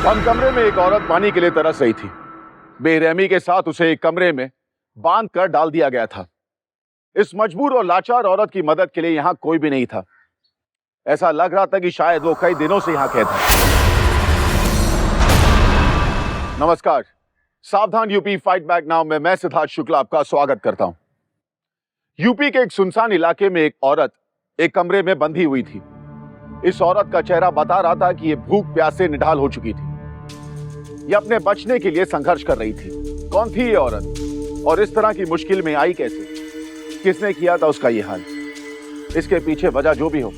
बंद कमरे में एक औरत पानी के लिए तरस रही थी। बेरहमी के साथ उसे एक कमरे में बांध कर डाल दिया गया था। इस मजबूर और लाचार औरत की मदद के लिए यहां कोई भी नहीं था। ऐसा लग रहा था कि शायद वो कई दिनों से यहां कैद है। नमस्कार, सावधान यूपी फाइट बैक नाउ में मैं सिद्धार्थ शुक्ला आपका स्वागत करता हूं। यूपी के एक सुनसान इलाके में एक औरत एक कमरे में बंधी हुई थी। इस औरत का चेहरा बता रहा था कि ये भूख प्यास से निढाल हो चुकी थी। ये अपने बचने के लिए संघर्ष कर रही थी। कौन थी ये औरत और इस तरह की मुश्किल में आई कैसे? किसने किया था उसका ये हाल? इसके पीछे वजह जो भी हो,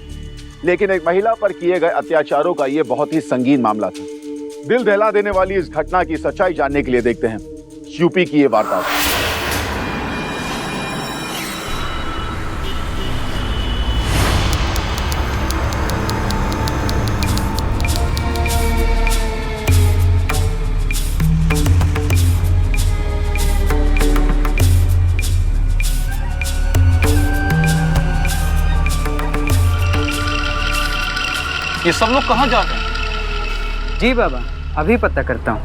लेकिन एक महिला पर किए गए अत्याचारों का ये बहुत ही संगीन मामला था। दिल दहला देने वाली इस घटना की सच्चाई जानने के लिए देखते हैं यूपी की ये वार्ता। ये सब लोग कहाँ जा रहे हैं? जी बाबा, अभी पता करता हूँ।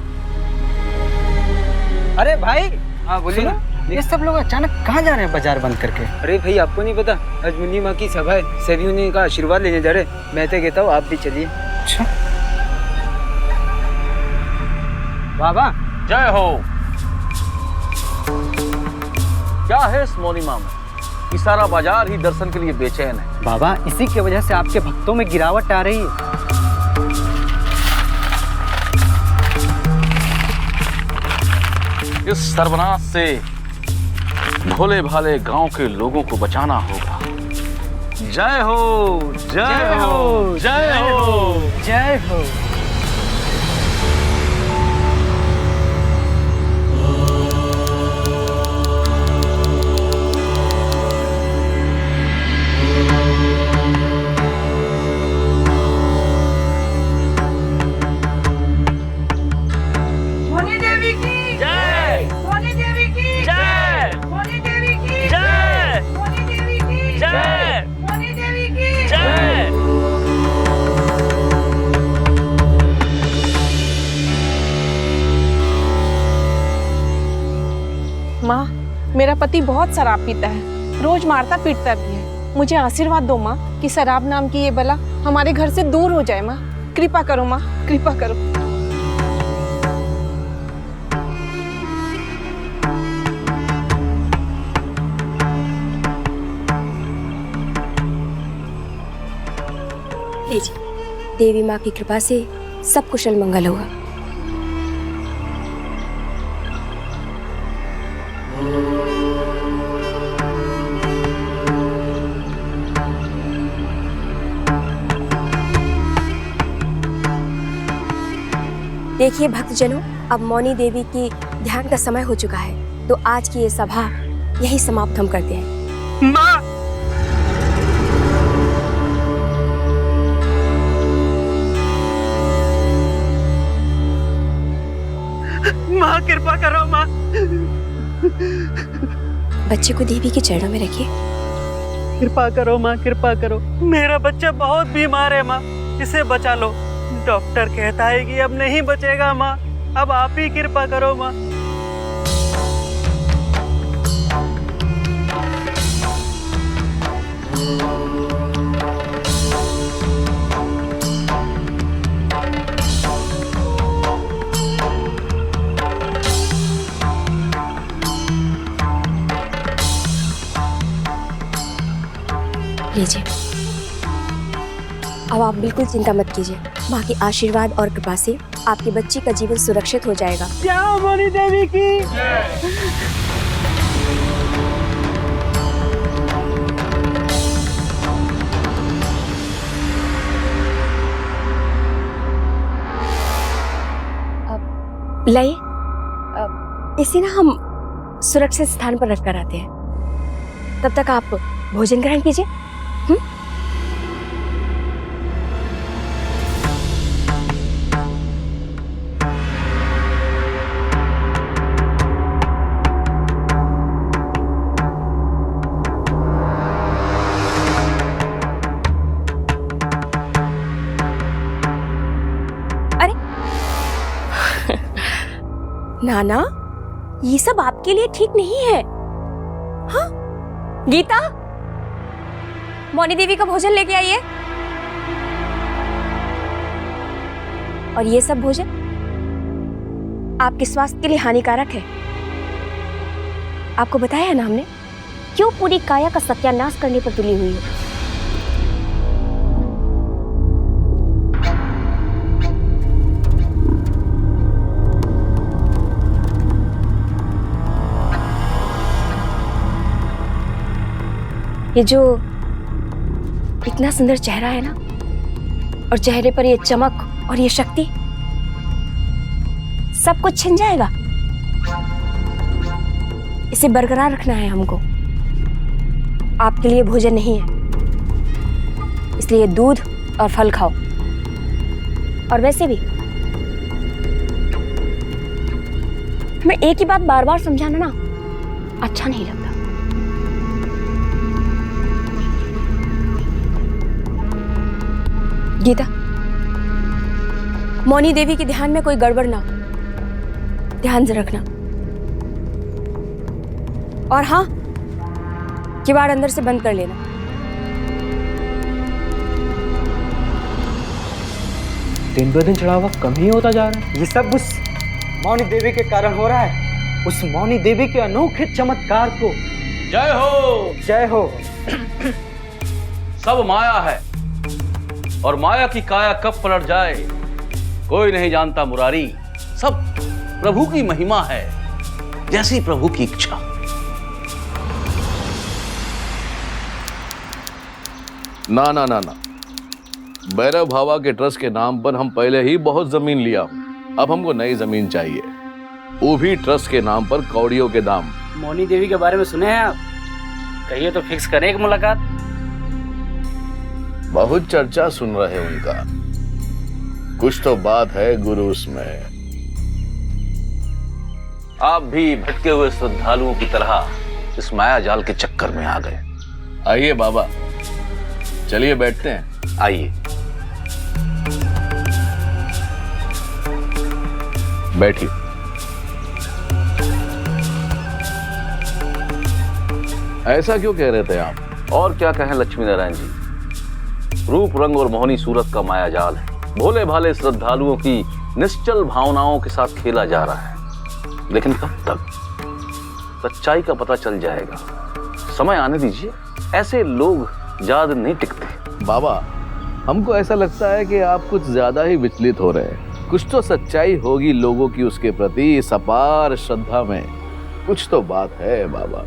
अरे भाई, हाँ बोलिए ना। ये सब लोग अचानक कहाँ जा रहे हैं बाजार बंद करके? अरे भाई आपको नहीं पता, आज मुन्नी माँ की सभा है, सभी उन्हीं का आशीर्वाद लेने जा रहे। मैं तो कहता हूँ आप भी चलिए। अच्छा बाबा, जय हो। क्या है इस मौनी माँ में? ये सारा बाजार ही दर्शन के लिए बेचैन है। बाबा इसी की वजह से आपके भक्तों में गिरावट आ रही है। इस सर्वनाश से भोले भाले गांव के लोगों को बचाना होगा। जय हो, जय हो, जय हो, जय हो। माँ, मेरा पति बहुत शराब पीता है, रोज मारता पीटता भी है। मुझे आशीर्वाद दो माँ कि शराब नाम की ये बला हमारे घर से दूर हो जाए। माँ कृपा करो, माँ कृपा करो। लीजिए, देवी माँ की कृपा से सब कुशल मंगल होगा। देखिए भक्तजनों, अब मौनी देवी की ध्यान का समय हो चुका है, तो आज की ये सभा यही समाप्त हम करते हैं। माँ, माँ कृपा करो माँ। बच्चे को देवी के चरणों में रखिए। कृपा करो माँ, कृपा करो। मेरा बच्चा बहुत बीमार है माँ, इसे बचा लो। डॉक्टर कहता है कि अब नहीं बचेगा माँ, अब आप ही कृपा करो माँ। लीजिए, अब आप बिल्कुल चिंता मत कीजिए। माँ के आशीर्वाद और कृपा से आपके बच्चे का जीवन सुरक्षित हो जाएगा। जय मौनी देवी की। लाइए, इसे ना हम सुरक्षित स्थान पर रखकर आते हैं। तब तक आप भोजन ग्रहण कीजिए। नाना, ये सब आपके लिए ठीक नहीं है। हाँ? गीता, मौनी देवी का भोजन लेके आइए। और ये सब भोजन आपके स्वास्थ्य के लिए हानिकारक है। आपको बताया है ना हमने, क्यों पूरी काया का सत्यानाश करने पर तुली हुई है। ये जो इतना सुंदर चेहरा है ना, और चेहरे पर ये चमक और ये शक्ति, सब कुछ छिन जाएगा। इसे बरकरार रखना है हमको। आपके लिए भोजन नहीं है, इसलिए दूध और फल खाओ। और वैसे भी मैं एक ही बात बार बार समझाना ना अच्छा नहीं लगता। गीता, मौनी देवी के ध्यान में कोई गड़बड़ ना हो, ध्यान से रखना। और हाँ, किवाड़ अंदर से बंद कर लेना। दिन ब दिन चढ़ावा कम ही होता जा रहा है। ये सब उस मौनी देवी के कारण हो रहा है। उस मौनी देवी के अनोखे चमत्कार को जय हो। जय हो। सब माया है और माया की काया कब पलट जाए कोई नहीं जानता मुरारी। सब प्रभु की महिमा है, जैसी प्रभु की इच्छा। ना ना ना ना, भैरव भावा के ट्रस्ट के नाम पर हम पहले ही बहुत जमीन लिया। अब हमको नई जमीन चाहिए, वो भी ट्रस्ट के नाम पर कौड़ियों के दाम। मौनी देवी के बारे में सुने हैं आप? कहिए तो फिक्स करें एक मुलाकात। बहुत चर्चा सुन रहे उनका, कुछ तो बात है गुरु उसमें। आप भी भटके हुए श्रद्धालुओं की तरह इस माया जाल के चक्कर में आ गए। आइए बाबा, चलिए बैठते हैं। आइए बैठिए। ऐसा क्यों कह रहे थे आप? और क्या कहें लक्ष्मी नारायण जी, रूप रंग और मोहनी सूरत का माया जाल है। भोले भाले श्रद्धालुओं की निश्चल भावनाओं के साथ खेला जा रहा है। लेकिन कब तक? सच्चाई का पता चल जाएगा, समय आने दीजिए। ऐसे लोग ज्यादा नहीं टिकते। बाबा, हमको ऐसा लगता है कि आप कुछ ज्यादा ही विचलित हो रहे हैं। कुछ तो सच्चाई होगी लोगों की उसके प्रति इस अपार श्रद्धा में। कुछ तो बात है बाबा।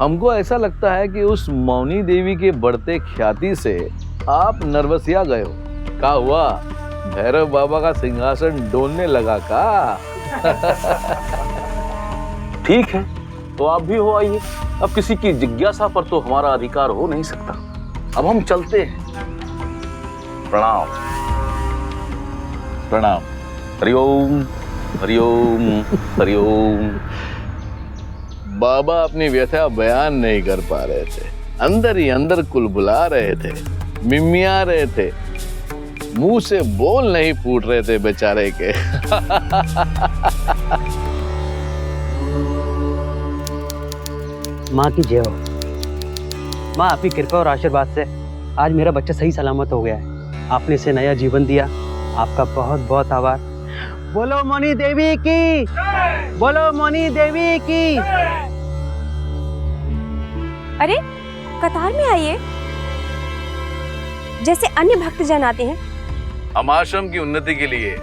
हमको ऐसा लगता है कि उस मौनी देवी के बढ़ते ख्याति से आप नर्वसिया गए हो। क्या हुआ, भैरव बाबा का सिंहासन डोलने लगा का? ठीक है, तो आप भी हो आइए। अब किसी की जिज्ञासा पर तो हमारा अधिकार हो नहीं सकता। अब हम चलते हैं। प्रणाम। प्रणाम। हरिओम हरिओम हरिओम। बाबा अपनी व्यथा बयान नहीं कर पा रहे थे, अंदर ही अंदर कुलबुला रहे थे, मिमिया रहे थे, मुंह से बोल नहीं फूट रहे थे बेचारे के। माँ की जय हो। माँ, आपकी कृपा और आशीर्वाद से आज मेरा बच्चा सही सलामत हो गया है। आपने इसे नया जीवन दिया, आपका बहुत बहुत आभार। बोलो मौनी देवी की, बोलो मौनी देवी की। अरे, कतार में आइए, जैसे अन्य भक्तजन आते हैं। हम आश्रम की उन्नति के लिए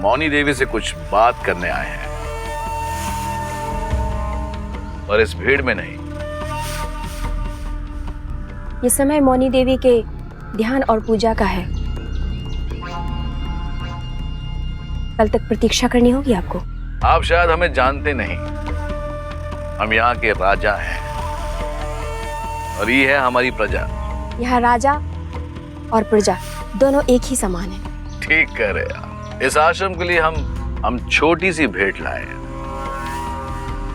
मौनी देवी से कुछ बात करने आए हैं, और इस भीड़ में नहीं। ये समय मौनी देवी के ध्यान और पूजा का है। कल तक प्रतीक्षा करनी होगी आपको। आप शायद हमें जानते नहीं, हम यहाँ के राजा हैं और ये है हमारी प्रजा। यहाँ राजा और प्रजा दोनों एक ही समान है। ठीक कह रहे आप। इस आश्रम के लिए हम छोटी सी भेंट लाए हैं,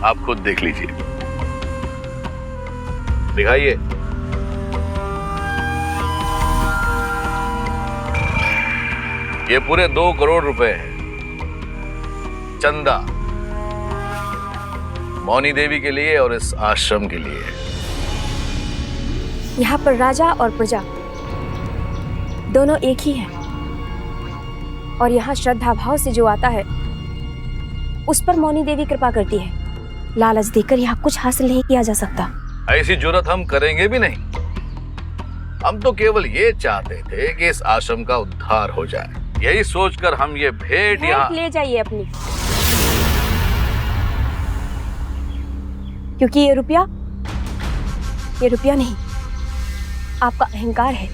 आप खुद देख लीजिए। दिखाइए। ये पूरे 2 करोड़ रुपए हैं। चंदा मौनी देवी के लिए और इस आश्रम के लिए। यहाँ पर राजा और प्रजा दोनों एक ही हैं। और यहाँ श्रद्धा भाव से जो आता है उस पर मौनी देवी कृपा करती है। लालच देकर यहाँ कुछ हासिल नहीं किया जा सकता। ऐसी जुर्रत हम करेंगे भी नहीं। हम तो केवल ये चाहते थे कि इस आश्रम का उद्धार हो जाए। यही सोचकर हम ये भेंट यहाँ ले जाइए अपनी, क्योंकि ये रुपया नहीं, आपका अहंकार है।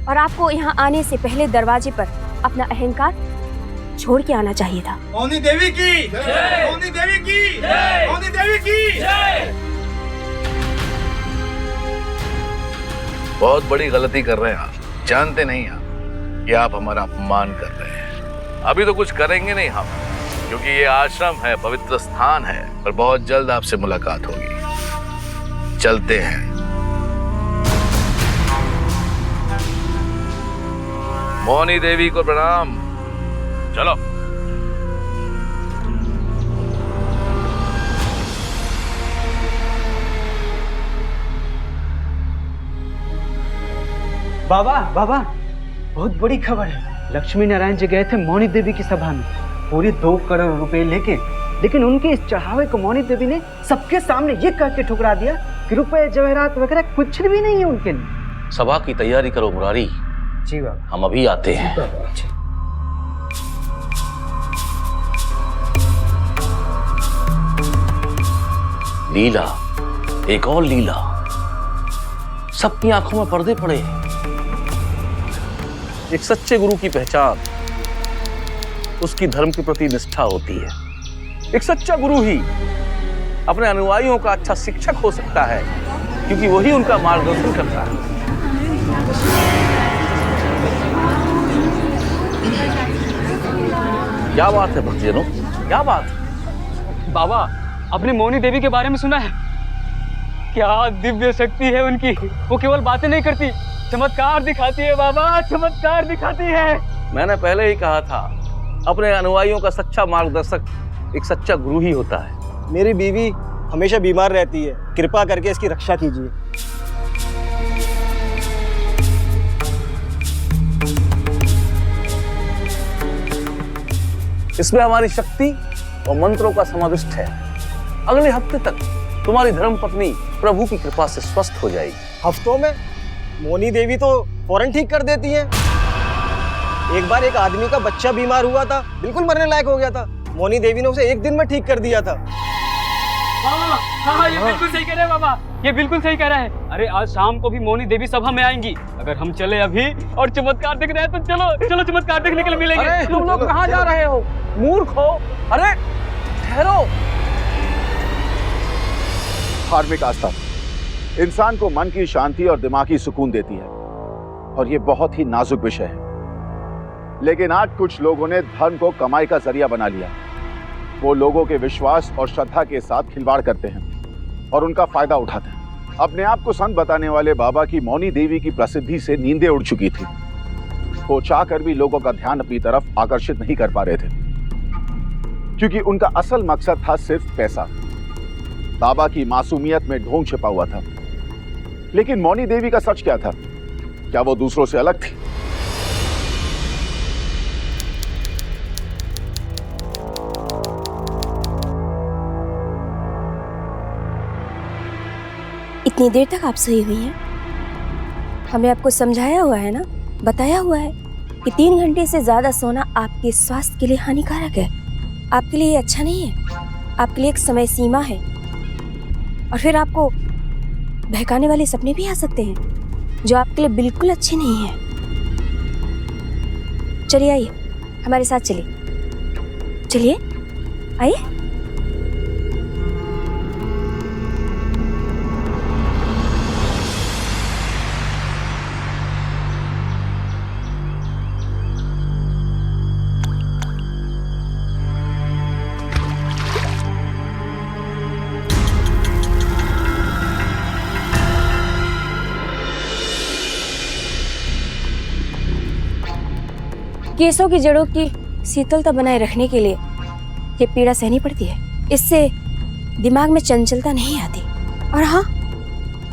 और आपको यहाँ आने से पहले दरवाजे पर अपना अहंकार छोड़ के आना चाहिए था। मौनी देवी की जय! मौनी देवी की जय! मौनी देवी की जय! बहुत बड़ी गलती कर रहे हैं आप। जानते नहीं आप कि आप हमारा अपमान कर रहे हैं। अभी तो कुछ करेंगे नहीं हम, क्योंकि ये आश्रम है, पवित्र स्थान है। पर बहुत जल्द आपसे मुलाकात होगी। चलते हैं। मौनी देवी को प्रणाम। चलो। बाबा बहुत बड़ी खबर है। लक्ष्मी नारायण जी गए थे मौनी देवी की सभा में पूरे 2 करोड़ रुपए लेके, लेकिन उनके इस चढ़ावे को मौनी देवी ने सबके सामने ये कह के ठुकरा दिया कि रुपए जवाहरात वगैरह कुछ भी नहीं है उनके लिए। सभा की तैयारी करो मुरारी। जी बाबा। हम अभी आते हैं। लीला, एक और लीला। सबकी आंखों में पर्दे पड़े हैं। एक सच्चे गुरु की पहचान उसकी धर्म के प्रति निष्ठा होती है। एक सच्चा गुरु ही अपने अनुयायियों का अच्छा शिक्षक हो सकता है, क्योंकि वही उनका मार्गदर्शन करता है। क्या बात है भक्तजनों, क्या बात? बाबा, आपने मौनी देवी के बारे में सुना है? क्या दिव्य शक्ति है उनकी। वो केवल बातें नहीं करती, चमत्कार दिखाती है बाबा, चमत्कार दिखाती है। मैंने पहले ही कहा था, अपने अनुयायियों का सच्चा मार्गदर्शक एक सच्चा गुरु ही होता है। मेरी बीवी हमेशा बीमार रहती है, कृपा करके इसकी रक्षा कीजिए। इसमें हमारी शक्ति और मंत्रों का समाविष्ट है। अगले हफ्ते तक तुम्हारी धर्मपत्नी प्रभु की कृपा से स्वस्थ हो जाएगी। हफ्तों में? मौनी देवी तो फौरन ठीक कर देती हैं। एक बार एक आदमी का बच्चा बीमार हुआ था, बिल्कुल मरने लायक हो गया था। मौनी देवी ने उसे 1 दिन में ठीक कर दिया था। हाँ, ये बिल्कुल सही कह रहे हैं बाबा, ये बिल्कुल सही कह रहा है। अरे आज शाम को भी मौनी देवी सभा में आएंगी। अगर हम चले अभी और चमत्कार देख रहे हैं तो चलो चमत्कार देखने के लिए मिलेंगे। अरे तुम लोग कहाँ जा रहे हो? मूर्ख हो? अरे ठहरो। धार्मिक आस्था इंसान को मन की शांति और दिमागी सुकून देती है, और ये बहुत ही नाजुक विषय है। लेकिन आज कुछ लोगों ने धर्म को कमाई का जरिया बना लिया। वो लोगों के विश्वास और श्रद्धा के साथ खिलवाड़ करते हैं और उनका फायदा उठाते हैं। अपने आप को संत बताने वाले बाबा की मौनी देवी की प्रसिद्धि से नींदें उड़ चुकी थी। वो चाहकर भी लोगों का ध्यान अपनी तरफ आकर्षित नहीं कर पा रहे थे, क्योंकि उनका असल मकसद था सिर्फ पैसा। बाबा की मासूमियत में ढोंग छिपा हुआ था। लेकिन मौनी देवी का सच क्या था? क्या वो दूसरों से अलग थी? इतनी देर तक आप सोई हुई हैं? हमने आपको समझाया हुआ है ना, बताया हुआ है कि 3 घंटे से ज्यादा सोना आपके स्वास्थ्य के लिए हानिकारक है। आपके लिए अच्छा नहीं है। आपके लिए एक समय सीमा है, और फिर आपको बहकाने वाले सपने भी आ सकते हैं जो आपके लिए बिल्कुल अच्छे नहीं हैं। चलिए आइए, हमारे साथ चलिए। चलिए आइए। केसों की जड़ों की शीतलता बनाए रखने के लिए ये पीड़ा सहनी पड़ती है, इससे दिमाग में चंचलता नहीं आती। और हाँ,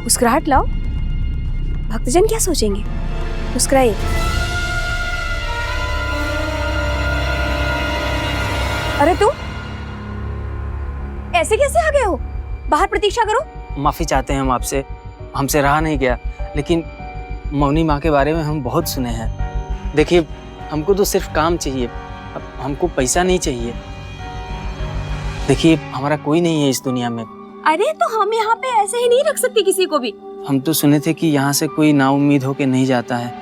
मुस्कुराहट लाओ, भक्तजन क्या सोचेंगे। मुस्कुराइए। अरे तुम ऐसे कैसे आ गए हो? बाहर प्रतीक्षा करो। माफी चाहते हैं हम आपसे, हमसे रहा नहीं गया, लेकिन मौनी माँ के बारे में हम बहुत सुने हैं। देखिए, हमको तो सिर्फ काम चाहिए, अब हमको पैसा नहीं चाहिए। देखिए, हमारा कोई नहीं है इस दुनिया में। अरे तो हम यहाँ पे ऐसे ही नहीं रख सकते किसी को भी। हम तो सुने थे कि यहाँ से कोई नाउम्मीद होके नहीं जाता है,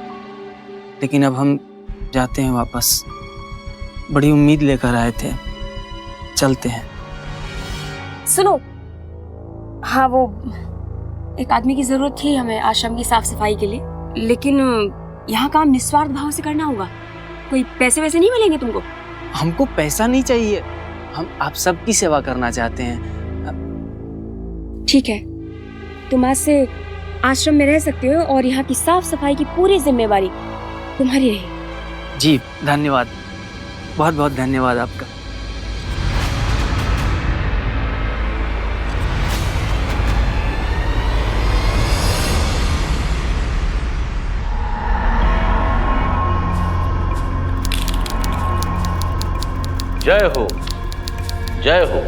लेकिन अब हम जाते हैं वापस। बड़ी उम्मीद लेकर आए थे, चलते हैं। सुनो, हाँ वो एक आदमी की जरूरत थी हमें आश्रम की साफ सफाई के लिए, लेकिन यहाँ काम निस्वार्थ भाव से करना होगा। कोई पैसे वैसे नहीं मिलेंगे तुमको। हमको पैसा नहीं चाहिए, हम आप सबकी सेवा करना चाहते हैं। ठीक है, तुम आज से आश्रम में रह सकते हो और यहाँ की साफ सफाई की पूरी जिम्मेवारी तुम्हारी रहेगी। जी धन्यवाद, बहुत बहुत धन्यवाद आपका। जय हो, जय हो।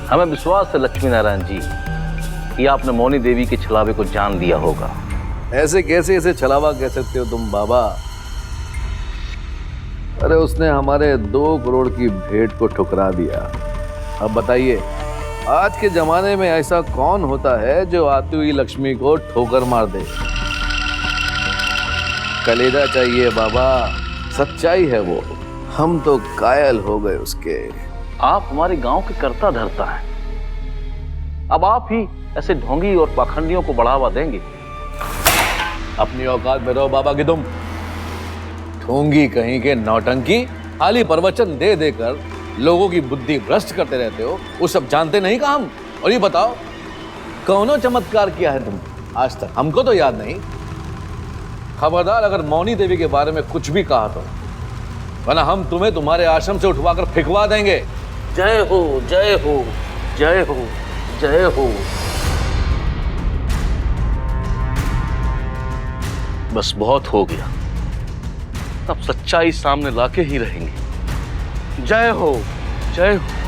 हमें विश्वास है लक्ष्मी नारायण जी कि आपने मौनी देवी के छलावे को जान लिया होगा। ऐसे कैसे इसे छलावा कह सकते हो तुम बाबा? अरे उसने हमारे 2 करोड़ की भेंट को ठुकरा दिया। अब बताइए, आज के जमाने में ऐसा कौन होता है जो आती हुई लक्ष्मी को ठोकर मार दे? कलेजा चाहिए बाबा, सच्चाई है वो। हम तो कायल हो गए उसके। आप हमारे गांव के कर्ता धर्ता हैं, अब आप ही ऐसे ढोंगी और पाखंडियों को बढ़ावा देंगे? अपनी औकात में रहो बाबा की तुम। ठोंगी कहीं के नौटंकी, खाली प्रवचन दे देकर लोगों की बुद्धि भ्रष्ट करते रहते हो। वो सब जानते नहीं का हम? और ये बताओ, कौनो चमत्कार किया है तुम आज तक? हमको तो याद नहीं। खबरदार अगर मौनी देवी के बारे में कुछ भी कहा तो, वरना हम तुम्हें तुम्हारे आश्रम से उठवाकर फेंकवा देंगे। जय हो, जय हो, जय हो, जय हो। बस बहुत हो गया, अब सच्चाई सामने लाके ही रहेंगे। जय हो, जय हो।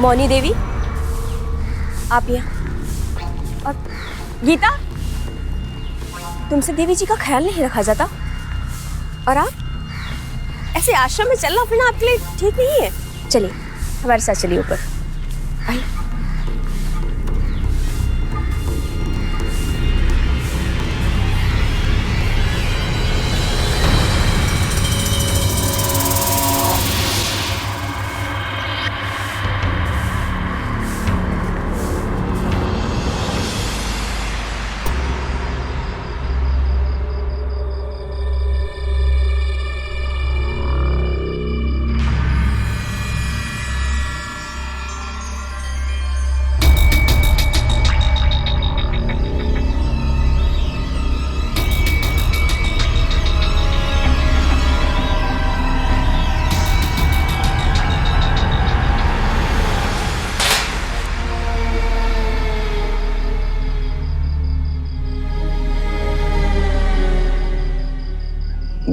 मौनी देवी, आप यहाँ। और गीता, तुमसे देवी जी का ख्याल नहीं रखा जाता, और आप ऐसे आश्रम में चलना फिरना आपके लिए ठीक नहीं है। चलिए हमारे साथ चलिए ऊपर, आइए।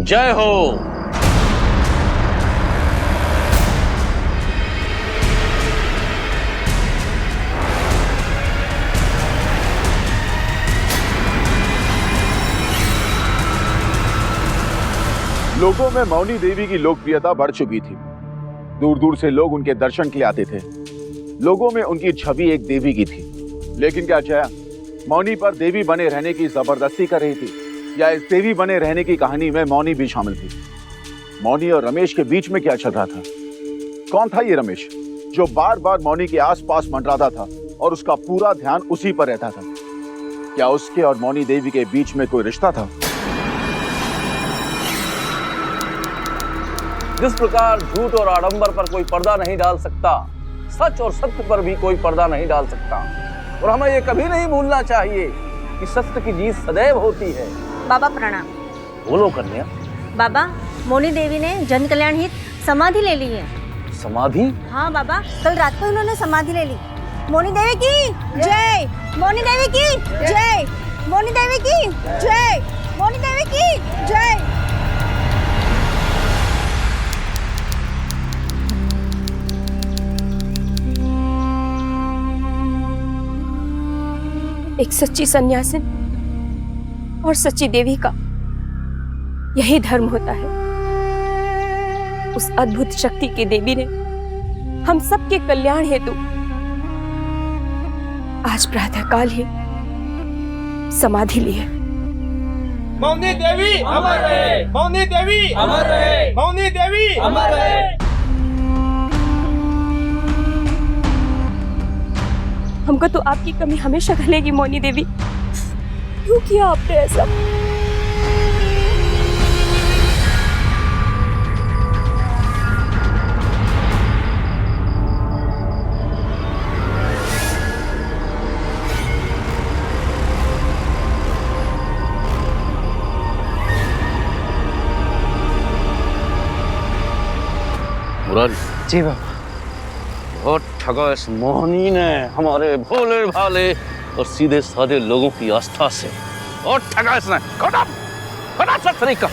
जय हो। लोगों में मौनी देवी की लोकप्रियता बढ़ चुकी थी। दूर दूर से लोग उनके दर्शन के लिए आते थे। लोगों में उनकी छवि एक देवी की थी। लेकिन क्या जया मौनी पर देवी बने रहने की जबरदस्ती कर रही थी, या इस देवी बने रहने की कहानी में मौनी भी शामिल थी? मौनी और रमेश के बीच में क्या चल रहा था? कौन था ये रमेश जो बार बार मौनी के आसपास मंडराता था और उसका पूरा ध्यान उसी पर रहता था? क्या उसके और मौनी देवी के बीच में कोई रिश्ता था? जिस प्रकार झूठ और आडंबर पर कोई पर्दा नहीं डाल सकता, सच और सत्य पर भी कोई पर्दा नहीं डाल सकता। और हमें ये कभी नहीं भूलना चाहिए कि सत्य की जीत सदैव होती है। बाबा प्रणाम। बोलो कन्या। बाबा, मौनी देवी ने जन कल्याण हित समाधि ले ली है। समाधि? हाँ बाबा, कल रात को उन्होंने समाधि ले ली। मौनी देवी की जय, मौनी देवी की जय, मौनी देवी की जय, मौनी देवी की जय। एक सच्ची सन्यासिन और सच्ची देवी का यही धर्म होता है। उस अद्भुत शक्ति की देवी ने हम सबके कल्याण हेतु आज प्रातःकाल ही समाधि ली है। मौनी देवी अमर रहे, मौनी देवी अमर रहे, मौनी देवी अमर रहे। हमको तो आपकी कमी हमेशा खलेगी मौनी देवी। क्यों किया आपने ऐसा? मुरारी, जी बाबा। बहुत ठगा इस मोहनी ने हमारे भोले भाले और सीधे साधे लोगों की आस्था से। और ठगा इसने। खड़ा सब तरीका।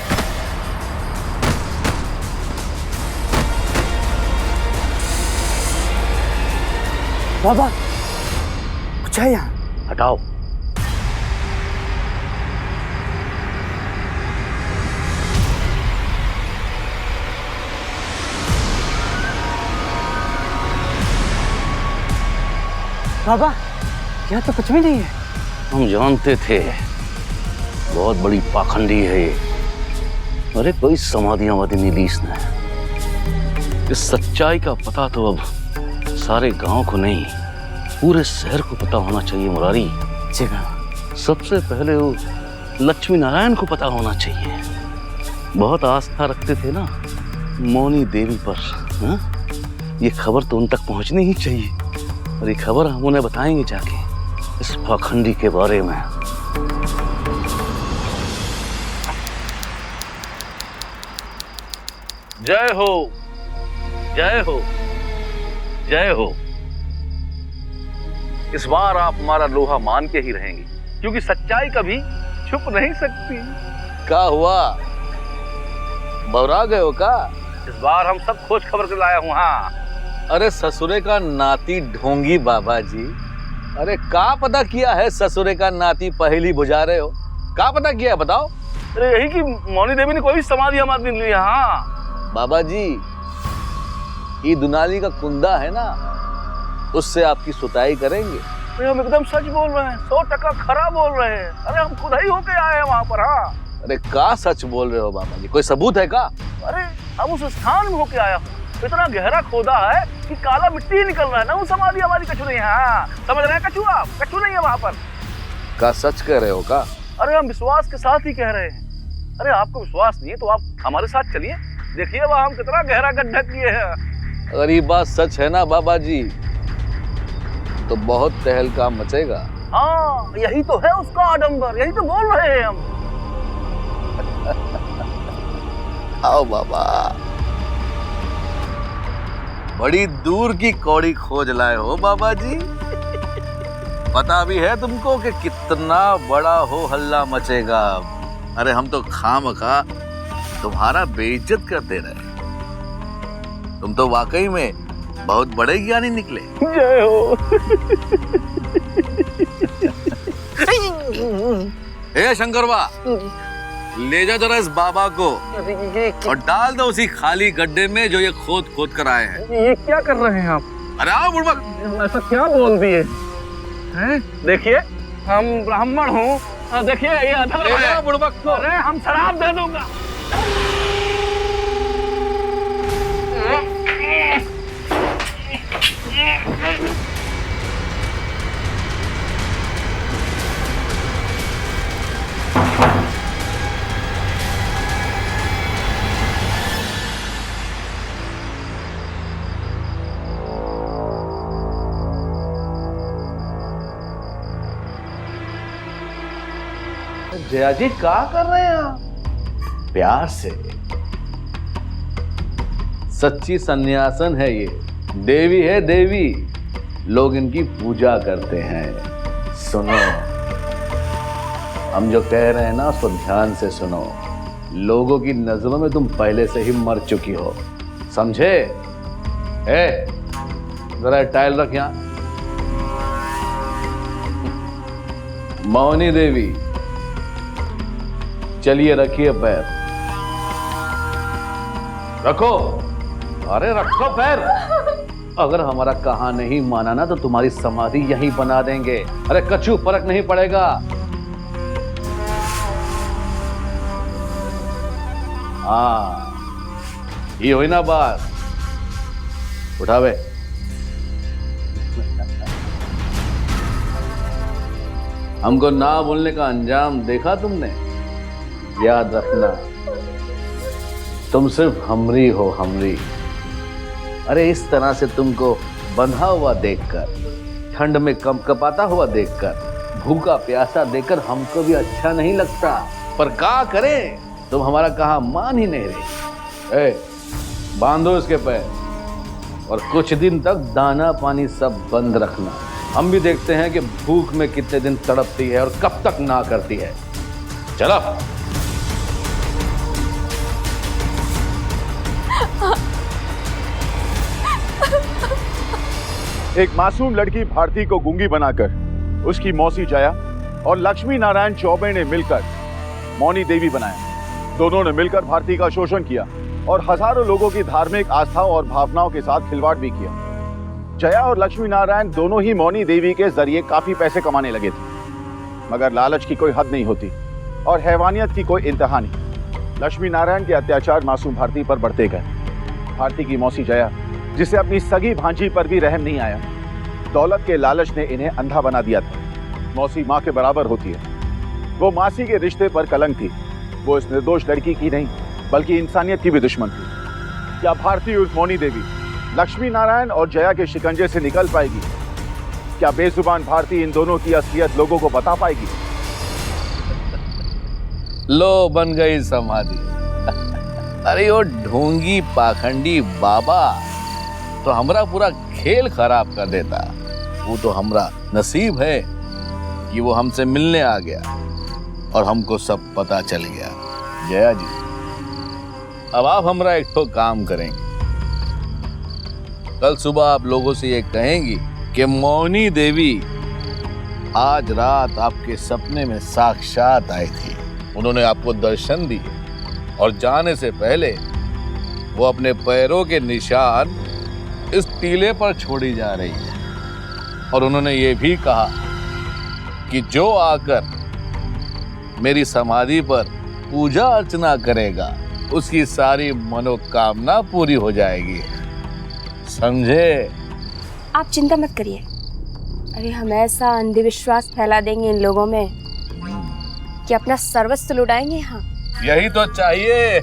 बाबा कुछ है यहाँ? हटाओ। बाबा यहाँ तो कुछ भी नहीं है। हम जानते थे बहुत बड़ी पाखंडी है ये। अरे कोई समाधियां वादी नहीं ली इसने। इस सच्चाई का पता तो अब सारे गांव को नहीं पूरे शहर को पता होना चाहिए मुरारी। जी बाबा। सबसे पहले वो लक्ष्मी नारायण को पता होना चाहिए। बहुत आस्था रखते थे ना मौनी देवी पर। हा? ये खबर तो उन तक पहुंचनी ही चाहिए। और ये खबर हम उन्हें बताएंगे जाके इस पाखंडी के बारे में। जय हो, जय हो, जय हो। इस बार आप हमारा लोहा मान के ही रहेंगे, क्योंकि सच्चाई कभी छुप नहीं सकती। क्या हुआ, बौरा गए हो का? इस बार हम सब खोज खबर के लाया हूँ। हाँ। अरे ससुरे का नाती ढोंगी बाबा जी। अरे का पता किया है ससुरे का नाती पहली बुझा रहे हो? का पता किया है बताओ? अरे यही कि मौनी देवी ने कोई भी समाधि हमारे दिन लिया। हाँ बाबा जी, ये दुनाली का कुंदा है ना, उससे आपकी सुताई करेंगे। अरे हम एकदम सच बोल रहे हैं, 100% खरा बोल रहे हैं। अरे हम खुद ही होके आए हैं वहाँ पर। हाँ। अरे का सच बोल रहे हो बाबा जी? कोई सबूत है का? अरे हम उस स्थान में होके आया हूँ। इतना गहरा खोदा है कि काला मिट्टी निकल रहा है ना। वो समाधि हमारी कछु नहीं है। हाँ। समझ रहे हैं कछु? आप कछु नहीं है वहाँ पर। का सच कह रहे हो का? अरे हम विश्वास के साथ ही कह रहे हैं। अरे आपको विश्वास नहीं है तो आप हमारे साथ चलिए, देखिए वहाँ हम कितना गहरा गड्ढा किए हैं। अगर ये बात सच है ना बाबा जी, तो बहुत तहलका मचेगा। हाँ यही तो है उसका आडंबर, यही तो बोल रहे हैं हम। आओ बाबा, बड़ी दूर की कौड़ी खोज लाए हो बाबा जी। पता भी है तुमको कि कितना बड़ा हो हल्ला मचेगा। अरे हम तो खामखा तुम्हारा बेइज्जत करते रहे। तुम तो वाकई में बहुत बड़े ज्ञानी निकले। जय हो। हे शंकरवा, ले जा जरा इस बाबा को और डाल दो उसी खाली गड्ढे में जो ये खोद खोद कर आए हैं। ये क्या कर रहे हैं आप? अरे आओ बुड़बक। ऐसा क्या बोल दिए हैं? देखिए हम ब्राह्मण हूँ, देखिए ये अधर्म है। बुड़बक को। अरे हम शराब दे दूंगा। जया जी क्या कर रहे हैं आप? प्यार से। सच्ची सन्यासन है ये, देवी है देवी, लोग इनकी पूजा करते हैं। सुनो, हम जो कह रहे हैं ना उसको ध्यान से सुनो। लोगों की नजरों में तुम पहले से ही मर चुकी हो, समझे? जरा टाइल रख यहां। मोहिनी देवी, चलिए रखिए पैर। रखो, अरे रखो पैर। अगर हमारा कहा नहीं माना ना तो तुम्हारी समाधि यहीं बना देंगे। अरे कछु फर्क नहीं पड़ेगा। हाँ, ये हुई ना बात। उठावे। हमको ना बोलने का अंजाम देखा तुमने? याद रखना, तुम सिर्फ हमरी हो, हमरी। अरे इस तरह से तुमको बंधा हुआ देखकर, ठंड में कंपकपाता हुआ देखकर, भूखा प्यासा देखकर हमको भी अच्छा नहीं लगता। पर क्या करें, तुम हमारा कहा मान ही नहीं रही। बांधो इसके पैर और कुछ दिन तक दाना पानी सब बंद रखना। हम भी देखते हैं कि भूख में कितने दिन तड़पती है और कब तक ना करती है। चलो। एक मासूम लड़की भारती को गूंगी बनाकर उसकी मौसी जया और लक्ष्मी नारायण चौबे ने मिलकर मौनी देवी बनाया। दोनों ने मिलकर भारती का शोषण किया और हजारों लोगों की धार्मिक आस्थाओं और भावनाओं के साथ खिलवाड़ भी किया। जया और लक्ष्मी नारायण दोनों ही मौनी देवी के जरिए काफी पैसे कमाने लगे थे, मगर लालच की कोई हद नहीं होती और हैवानियत की कोई इंतहा नहीं। लक्ष्मी नारायण के अत्याचार मासूम भारती पर बढ़ते गए। भारती की मौसी जया, जिसे अपनी सगी भांजी पर भी रहम नहीं आया, दौलत के लालच ने इन्हें अंधा बना दिया था। मौसी माँ के बराबर होती है। वो मासी के रिश्ते पर कलंक थी। वो इस निर्दोष लड़की की नहीं बल्कि इंसानियत की भी दुश्मन थी। क्या भारती उर्फ मौनी देवी लक्ष्मी नारायण और जया के शिकंजे से निकल पाएगी? क्या बेजुबान भारती इन दोनों की असलियत लोगों को बता पाएगी? लो, बन गई समाधि। अरे वो ढोंगी पाखंडी बाबा तो हमरा पूरा खेल खराब कर देता। वो तो हमरा नसीब है कि वो हमसे मिलने आ गया और हमको सब पता चल गया। जया जी, अब आप हमरा एक तो काम करेंगे। कल सुबह आप लोगों से ये कहेंगी कि मौनी देवी आज रात आपके सपने में साक्षात आई थी। उन्होंने आपको दर्शन दिए और जाने से पहले वो अपने पैरों के निशान इस टीले पर छोड़ी जा रही है। और उन्होंने ये भी कहा कि जो आकर मेरी समाधि पर पूजा अर्चना करेगा उसकी सारी मनोकामना पूरी हो जाएगी। समझे? आप चिंता मत करिए। अरे हम ऐसा अंधविश्वास फैला देंगे इन लोगों में कि अपना सर्वस्व लुटाएंगे यहाँ। यही तो चाहिए।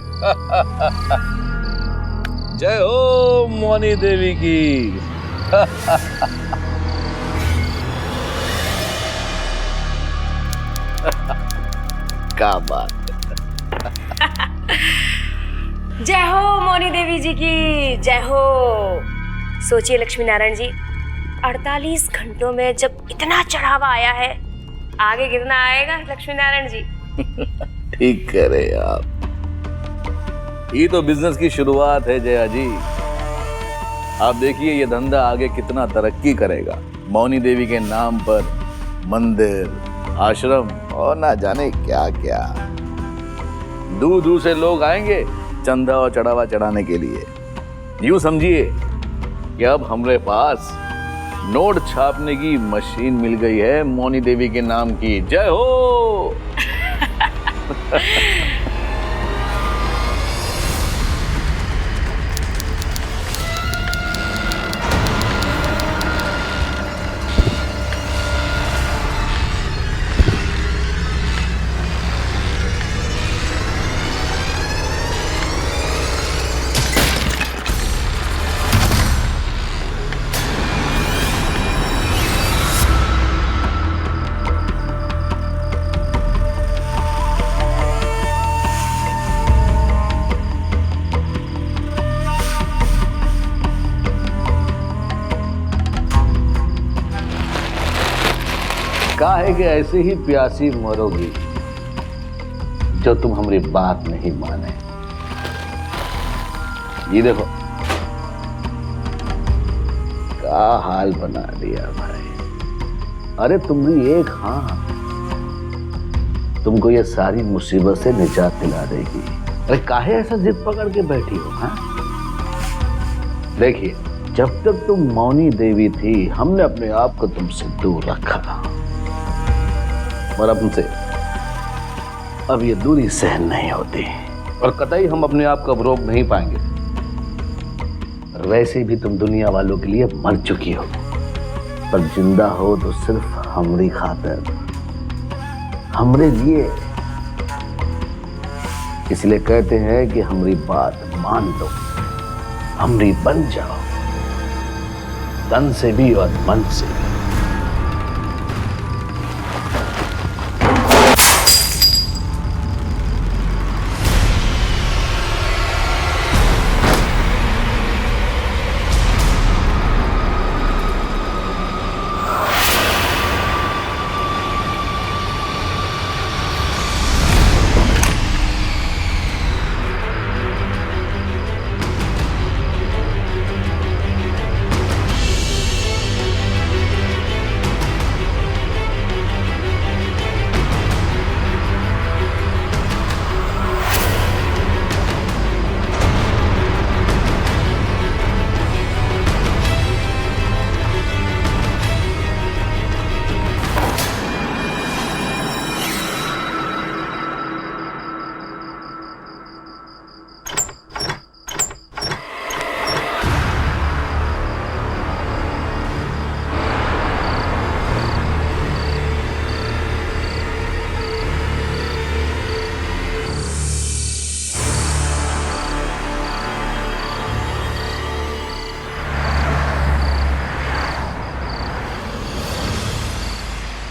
जय हो मौनी देवी की। क्या बात। जय हो मौनी देवी जी की जय हो। सोचिए लक्ष्मी नारायण जी, 48 घंटों में जब इतना चढ़ावा आया है, आगे कितना आएगा लक्ष्मी नारायण जी? ठीक करे आप। ये तो बिजनेस की शुरुआत है जया जी। आप देखिए ये धंधा आगे कितना तरक्की करेगा। मौनी देवी के नाम पर मंदिर, आश्रम और ना जाने क्या क्या। दूर दूर से लोग आएंगे चंदा और चढ़ावा चढ़ाने के लिए। यूं समझिए कि अब हमारे पास नोट छापने की मशीन मिल गई है मौनी देवी के नाम की। जय हो। काहे कि ऐसे ही प्यासी मरोगी जो तुम हमारी बात नहीं माने। ये देखो क्या हाल बना दिया भाई। अरे तुम्हारी एक हाँ तुमको ये सारी मुसीबत से निजात दिला देगी। अरे काहे ऐसा जिद पकड़ के बैठी हो? हाँ देखिए, जब तक तुम मौनी देवी थी हमने अपने आप को तुमसे दूर रखा, और अब तुमसे अब ये दूरी सहन नहीं होती और कतई हम अपने आप को अब रोक नहीं पाएंगे। और वैसे भी तुम दुनिया वालों के लिए मर चुकी हो, पर जिंदा हो तो सिर्फ हमारी खातिर, हमरे लिए। इसलिए कहते हैं कि हमारी बात मान लो, हमरी बन जाओ, तन से भी और मन से भी।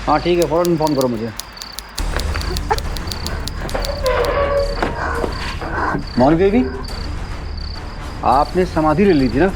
हाँ ठीक है, फौरन फोन करो मुझे। मौनी देवी, आपने समाधि ले ली थी ना?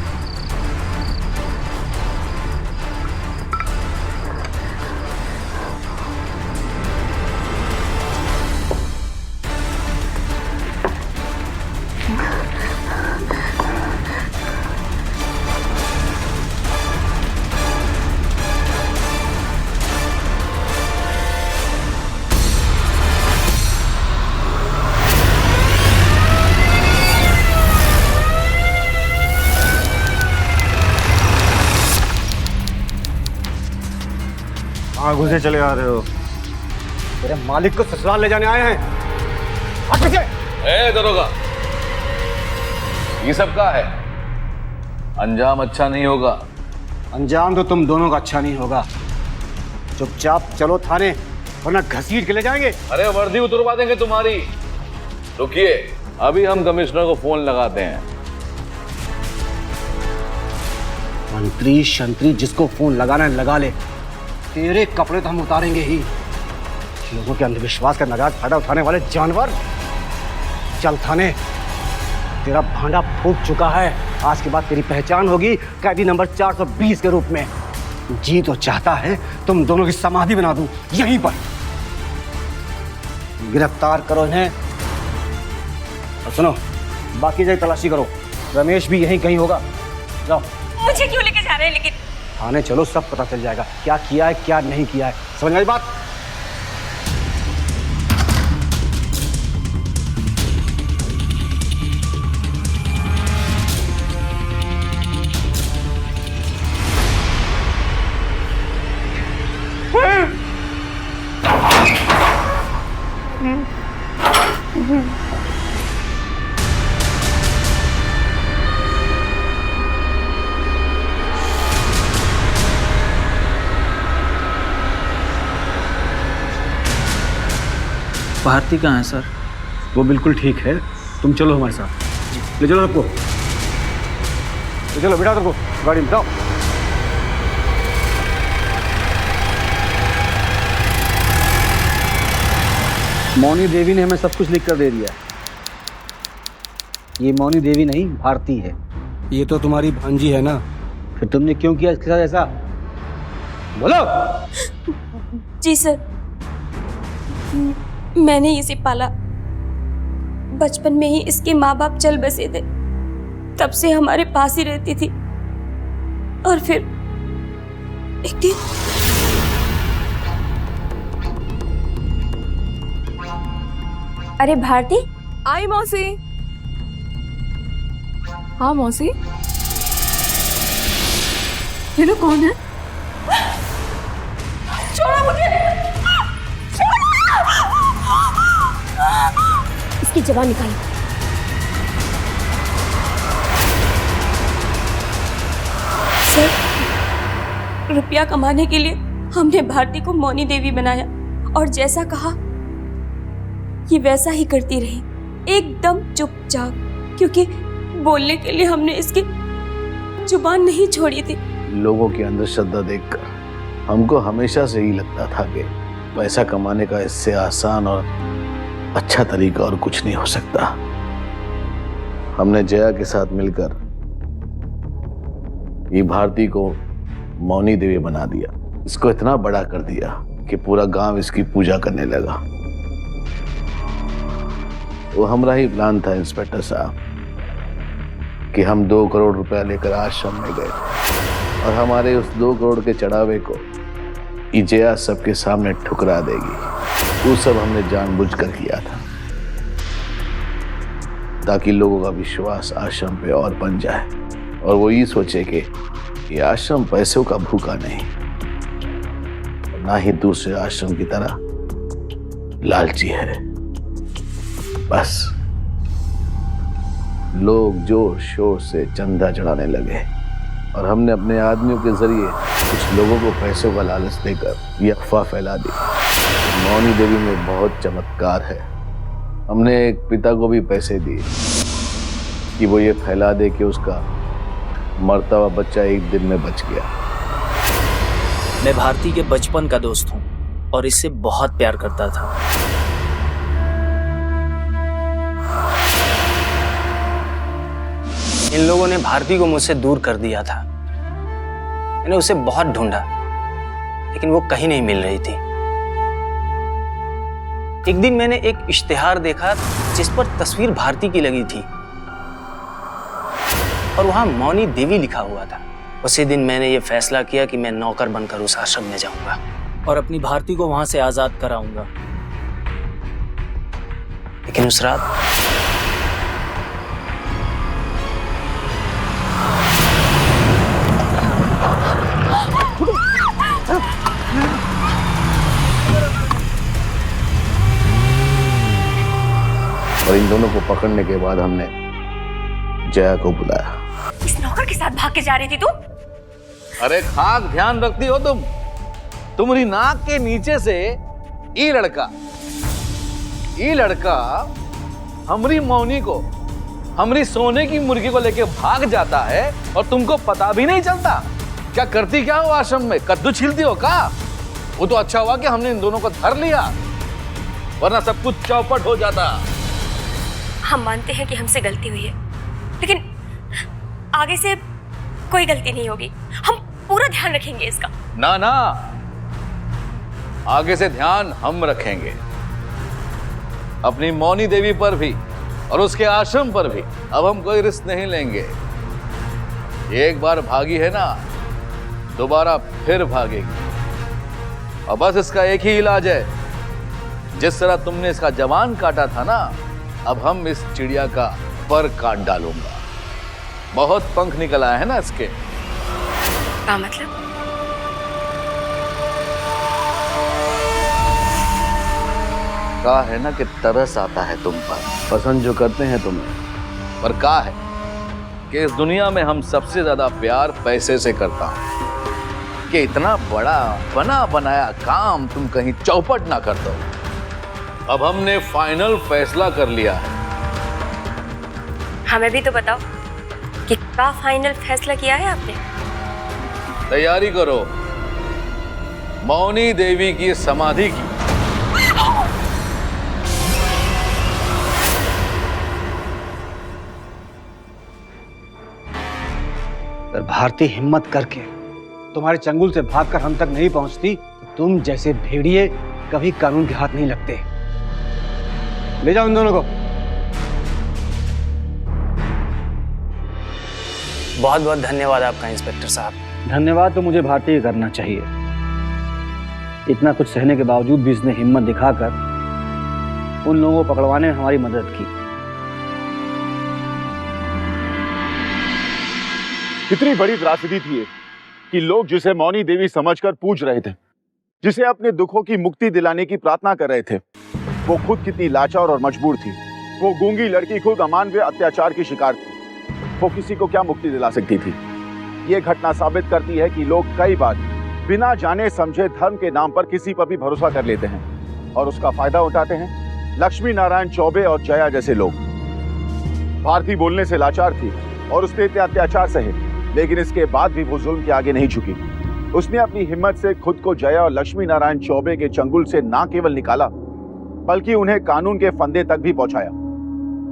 घुसे चले आ रहे हो? तेरे मालिक को ससुराल ले जाने आए हैं। हट पीछे। ए दरोगा, ये सब क्या है? अंजाम अच्छा नहीं होगा। अंजाम तो तुम दोनों का अच्छा नहीं होगा। चुपचाप चलो थाने, वरना घसीट के ले जाएंगे। अरे वर्दी उतरवा देंगे तुम्हारी। रुकिए, अभी हम कमिश्नर को फोन लगाते हैं। मंत्री शंत्री जिसको फोन लगाना है लगा ले, तेरे कपड़े तो हम उतारेंगे ही। लोगों के अंधविश्वास का नजायज फायदा उठाने वाले जानवर, चल थाने। तेरा भांडा फूट चुका है। आज के बाद तेरी पहचान होगी कैदी नंबर 420 के रूप में। जी तो चाहता है तुम दोनों की समाधि बना दूं यहीं पर। गिरफ्तार करो इन्हें। और सुनो, बाकी जगह तलाशी करो। रमेश भी यहीं कहीं होगा। जाओ। मुझे क्यों लेके जा रहे हैं? लेकिन थाने चलो, सब पता चल जाएगा क्या किया है क्या नहीं किया है। समझ आई बात? भारती कहाँ है सर? वो बिल्कुल ठीक है, तुम चलो हमारे साथ। ले चलो सबको, ले चलो बिठा सबको गाड़ी में, बिठाओ। मौनी देवी ने हमें सब कुछ लिख कर दे दिया। ये मौनी देवी नहीं, भारती है। ये तो तुम्हारी भांजी है ना, फिर तुमने क्यों किया इसके साथ ऐसा? बोलो। जी सर, मैंने इसे पाला। बचपन में ही इसके माँ बाप चल बसे थे, तब से हमारे पास ही रहती थी। और फिर एक दिन अरे भारती। आई मौसी। हाँ मौसी। ये लोग कौन है? छोड़ो मुझे। इसकी जबान निकालो। सर, रुपया कमाने के लिए हमने भारती को मौनी देवी बनाया और जैसा कहा ये वैसा ही करती रही, एकदम चुपचाप, क्योंकि बोलने के लिए हमने इसकी जुबान नहीं छोड़ी थी। लोगों के अंदर श्रद्धा देखकर हमको हमेशा से ही लगता था कि पैसा कमाने का इससे आसान और अच्छा तरीका और कुछ नहीं हो सकता। हमने जया के साथ मिलकर ये भारती को मौनी देवी बना दिया, इसको इतना बड़ा कर दिया कि पूरा गांव इसकी पूजा करने लगा। वो हमारा ही प्लान था इंस्पेक्टर साहब कि हम 2 करोड़ रुपया लेकर आश्रम में गए और हमारे उस 2 करोड़ के चढ़ावे को जया सबके सामने ठुकरा देगी। वो सब हमने जानबूझकर किया था ताकि लोगों का विश्वास आश्रम पे और बन जाए और वो ये सोचे कि ये आश्रम पैसों का भूखा नहीं, ना ही दूसरे आश्रम की तरह लालची है। बस लोग जोर शोर से चंदा चढ़ाने लगे और हमने अपने आदमियों के जरिए कुछ लोगों को पैसों का लालच देकर ये अफवाह फैला दी। मौनी देवी में बहुत चमत्कार है। हमने एक पिता को भी पैसे दिए कि वो ये फैला दे कि उसका मरता हुआ बच्चा एक दिन में बच गया। मैं भारती के बचपन का दोस्त हूँ और इससे बहुत प्यार करता था। इन लोगों ने भारती को मुझसे दूर कर दिया था। मैंने उसे बहुत ढूंढा लेकिन वो कहीं नहीं मिल रही थी। एक दिन मैंने एक इश्तिहार देखा जिस पर तस्वीर भारती की लगी थी और वहां मौनी देवी लिखा हुआ था। उसी दिन मैंने ये फैसला किया कि मैं नौकर बनकर उस आश्रम में जाऊंगा और अपनी भारती को वहां से आजाद कराऊंगा। लेकिन उस रात और इन दोनों को पकड़ने के बाद हमने जया को बुलाया। इस नौकर के साथ भाग के जा रही थी तू? अरे खाक ध्यान रखती हो तुम। तुम्हारी नाक के नीचे से ये लड़का हमारी मौनी को, हमारी सोने की मुर्गी को लेके भाग जाता है और तुमको पता भी नहीं चलता। क्या करती क्या हो आश्रम में? कद्दू छीलती हो का? वो तो अच्छा हुआ कि हमने इन दोनों को धर लिया, वरना सब कुछ चौपट हो जाता। हम मानते हैं कि हमसे गलती हुई है, लेकिन आगे से कोई गलती नहीं होगी। हम पूरा ध्यान रखेंगे इसका। ना ना, आगे से ध्यान हम रखेंगे, अपनी मौनी देवी पर भी और उसके आश्रम पर भी। अब हम कोई रिस्क नहीं लेंगे। एक बार भागी है ना, दोबारा फिर भागेगी। और बस इसका एक ही इलाज है, जिस तरह तुमने इसका जवान काटा था ना, अब हम इस चिड़िया का पर काट डालूंगा। बहुत पंख निकल आए हैं ना इसके। क्या मतलब? कहा है ना कि तरस आता है तुम पर, पसंद जो करते हैं तुम्हें, पर कहा है कि इस दुनिया में हम सबसे ज्यादा प्यार पैसे से करता हूं कि इतना बड़ा बना बनाया काम तुम कहीं चौपट ना कर दो। अब हमने फाइनल फैसला कर लिया है। हमें भी तो बताओ कि क्या फाइनल फैसला किया है आपने? तैयारी करो मौनी देवी की समाधि की। अगर भारती हिम्मत करके तुम्हारे चंगुल से भागकर हम तक नहीं पहुंचती तो तुम जैसे भेड़िए कभी कानून के हाथ नहीं लगते। ले जाओ इन दोनों को। बहुत बहुत धन्यवाद आपका इंस्पेक्टर साहब। धन्यवाद तो मुझे भारती करना चाहिए। इतना कुछ सहने के बावजूद भी इसने हिम्मत दिखाकर उन लोगों को पकड़वाने में हमारी मदद की। कितनी बड़ी त्रासदी थी ये कि लोग जिसे मौनी देवी समझकर पूज रहे थे, जिसे अपने दुखों की मुक्ति दिलाने की प्रार्थना कर रहे थे, वो खुद कितनी लाचार और मजबूर थी। वो गूंगी लड़की खुद अमानवीय अत्याचार की शिकार थी। वो किसी को क्या मुक्ति दिला सकती थी? ये घटना साबित करती है कि लोग कई बार बिना जाने समझे धर्म के नाम पर किसी पर भी भरोसा कर लेते हैं और उसका फायदा उठाते हैं। लक्ष्मी नारायण चौबे और जया जैसे लोग। भारती बोलने से लाचार थी और उसने इतने अत्याचार सहे, लेकिन इसके बाद भी वो जुल्म के आगे नहीं झुकी। उसने अपनी हिम्मत से खुद को जया और लक्ष्मी नारायण चौबे के चंगुल से ना केवल निकाला, बल्कि उन्हें कानून के फंदे तक भी पहुंचाया।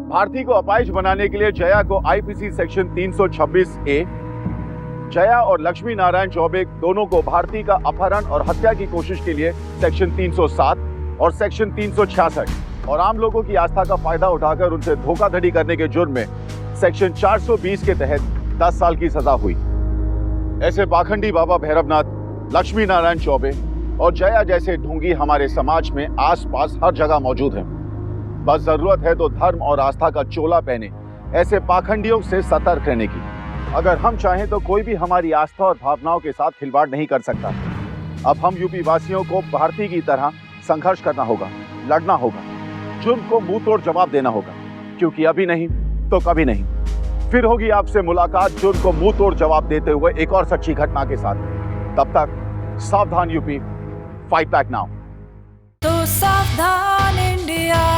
भारती को अपाहिज बनाने के लिए जया को आईपीसी सेक्शन 326A, जया और लक्ष्मी नारायण चौबे दोनों को भारती का अपहरण और हत्या की कोशिश के लिए सेक्शन 307 और सेक्शन 366 और आम लोगों की आस्था का फायदा उठाकर उनसे धोखाधड़ी करने के जुर्म में सेक्शन 420 के तहत 10 साल की सजा हुई। ऐसे पाखंडी बाबा भैरवनाथ, लक्ष्मी नारायण चौबे और जया जैसे ढोंगी हमारे समाज में आसपास हर जगह मौजूद हैं। बस जरूरत है तो धर्म और आस्था का चोला पहने ऐसे पाखंडियों से सतर्क रहने की। अगर हम चाहें तो कोई भी हमारी आस्था और भावनाओं के साथ खिलवाड़ नहीं कर सकता। अब हम यूपी वासियों को भारती की तरह संघर्ष करना होगा, लड़ना होगा, जुर्म को मुंह तोड़ जवाब देना होगा, क्योंकि अभी नहीं तो कभी नहीं फिर होगी आपसे मुलाकात जुर्म को मुंह तोड़ जवाब देते हुए एक और सच्ची घटना के साथ। तब तक सावधान यूपी, फाइट बैक नाउ। तो सावधान इंडिया।